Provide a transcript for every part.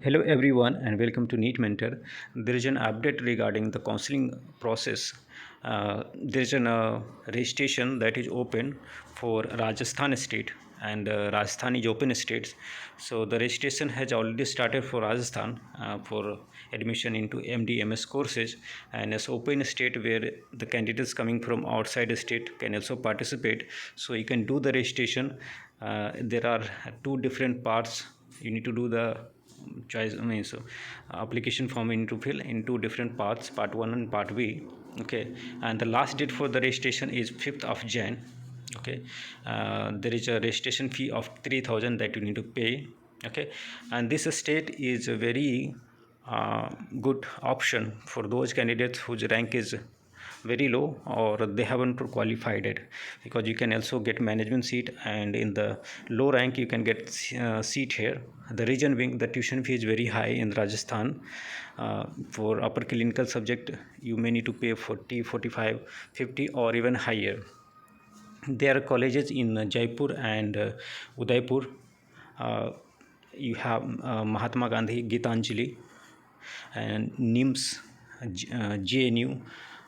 Hello everyone and welcome to NEET Mentor. There is an update regarding the counseling process. There is a registration that is open for Rajasthan state and Rajasthan is open states. So the registration has already started for Rajasthan for admission into MD/MS courses, and as open state where the candidates coming from outside the state can also participate. So you can do the registration. There are two different parts. You need to do the choice so application form into fill in two different parts, part 1 and part B. Okay, and the last date for the registration is 5th of Jan. Okay, there is a registration fee of 3000 that you need to pay. Okay, and this state is a very good option for those candidates whose rank is very low or they haven't qualified it, because you can also get management seat, and in the low rank you can get seat here. The reason being the tuition fee is very high in Rajasthan. For upper clinical subject you may need to pay 40, 45, 50 or even higher. There are colleges in Jaipur and Udaipur. You have Mahatma Gandhi, Gitanjali, and NIMS, JNU,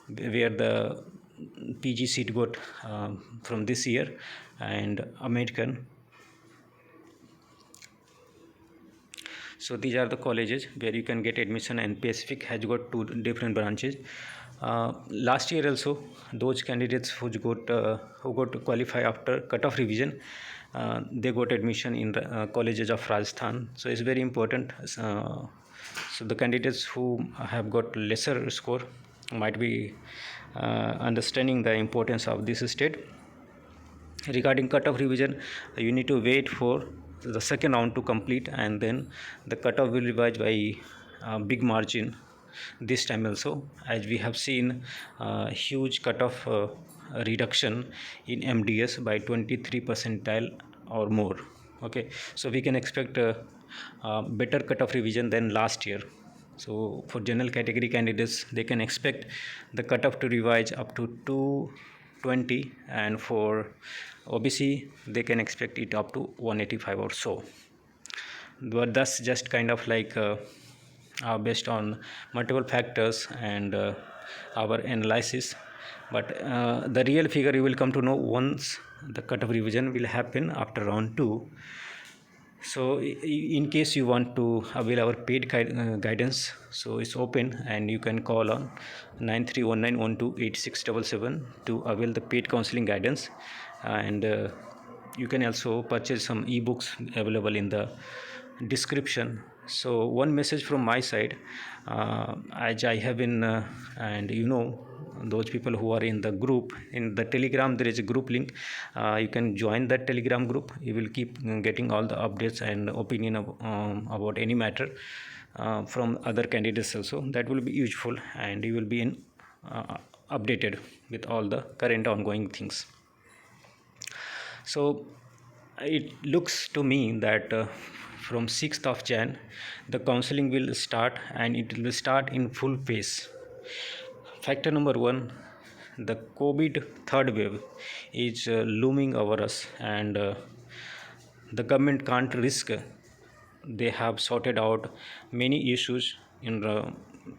where the PG seat got from this year, and American. So these are the colleges where you can get admission, and Pacific has got two different branches. Last year also, those candidates who got qualify after cutoff revision, they got admission in colleges of Rajasthan. So it's very important. So the candidates who have got lesser score might be understanding the importance of this state. Regarding cutoff revision, you need to wait for the second round to complete, and then the cutoff will revise by big margin this time also, as we have seen huge cutoff reduction in MDS by 23 percentile or more. Okay, so we can expect better cutoff revision than last year. So for general category candidates, they can expect the cutoff to revise up to 220, and for OBC they can expect it up to 185 or so. But that's just kind of like based on multiple factors and our analysis. But the real figure you will come to know once the cutoff revision will happen after round 2. So in case you want to avail our paid guidance, so it's open and you can call on 9319128677 to avail the paid counseling guidance. And you can also purchase some ebooks available in the description. So one message from my side, as I have been and those people who are in the group in the Telegram, there is a group link. You can join that Telegram group. You will keep getting all the updates and opinion about any matter from other candidates also. That will be useful, and you will be updated with all the current ongoing things. So it looks to me that from 6th of Jan the counseling will start, and it will start in full pace. Factor number 1, the COVID third wave is looming over us, and the government can't risk. They have sorted out many issues in the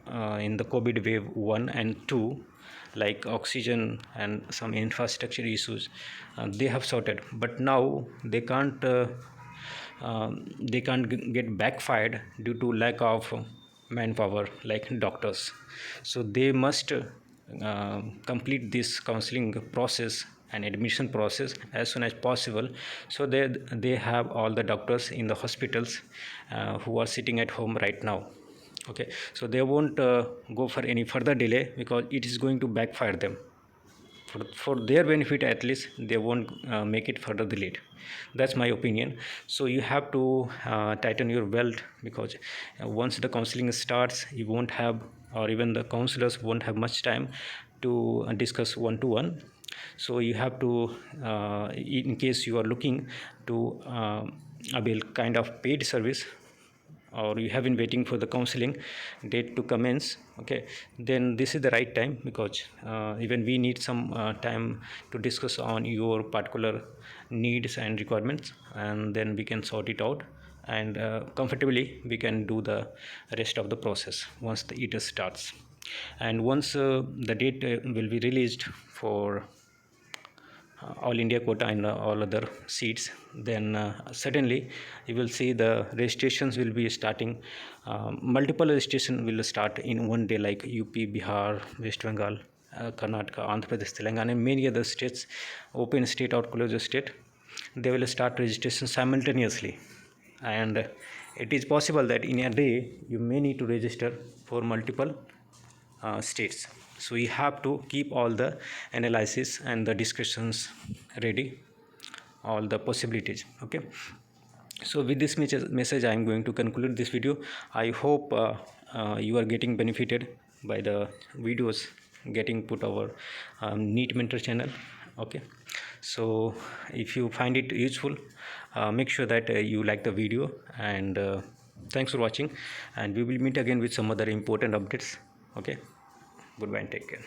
COVID wave 1 and 2, like oxygen and some infrastructure issues. They have sorted, but now they can't get backfired due to lack of manpower like doctors. So they must complete this counseling process and admission process as soon as possible, so that they have all the doctors in the hospitals who are sitting at home right now. Okay, so they won't go for any further delay, because it is going to backfire them. For their benefit, at least they won't make it further delayed. That's my opinion. So you have to tighten your belt, because once the counseling starts, you won't have, or even the counselors won't have much time to discuss one-to-one. So you have to in case you are looking to avail kind of paid service, or you have been waiting for the counseling date to commence, okay, then this is the right time, because even we need some time to discuss on your particular needs and requirements, and then we can sort it out, and comfortably we can do the rest of the process once the ETS starts. And once the date will be released for all India quota and all other seats, then suddenly you will see the registrations will be starting. Multiple registration will start in one day, like UP, Bihar, West Bengal, Karnataka, Andhra Pradesh, Telangana, and many other states, open state or closed state. They will start registration simultaneously, and it is possible that in a day you may need to register for multiple states. So we have to keep all the analysis and the discussions ready, all the possibilities. Okay, so with this message I am going to conclude this video. I hope you are getting benefited by the videos getting put our NEET Mentor channel. Okay, so if you find it useful, make sure that you like the video, and thanks for watching, and we will meet again with some other important updates. Okay, goodbye and take care.